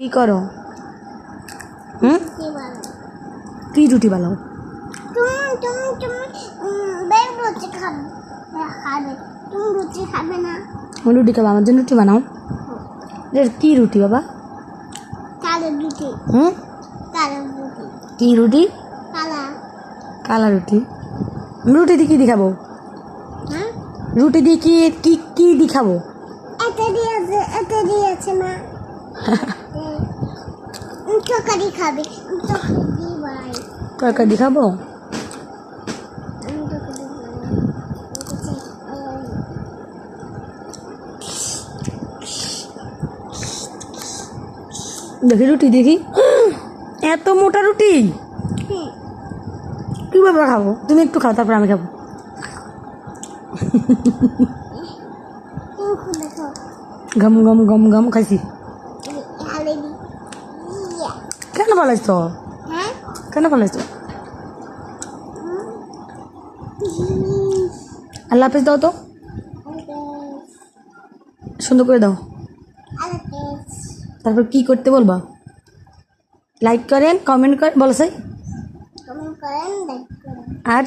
কি করো? হুম, কি রুটি বানাও? রুটি খাবে না? রুটি খাবো, আমার জন্য রুটি বানাও। কি রুটি বাবা? কালো রুটি। হুম, কালো রুটি। কি রুটি? কালা। কালা রুটি। রুটি দিয়ে কি দেখাবো? হ্যাঁ, রুটি দিয়ে কি কি কি দেখাবো? এটা দিয়েছে না। তরকারি খাবে? তরকারি ভাই। তরকারি দেখাবো? দেখি রুটি দেখি। এত মোটা রুটি কীভাবে খাবো? তুমি একটু খাও, তারপর আমি খাবো। গম গম গম গম খাইছি। কেন পালাইছ? হ্যাঁ, কেন পালাইছ? আল্লাহ হাফেজ দাও তো, সুন্দর করে দাও। তারপর কি করতে বলবা? লাইক করেন, কমেন্ট করেন, বলো সাই। কমেন্ট করেন, লাইক করেন। আর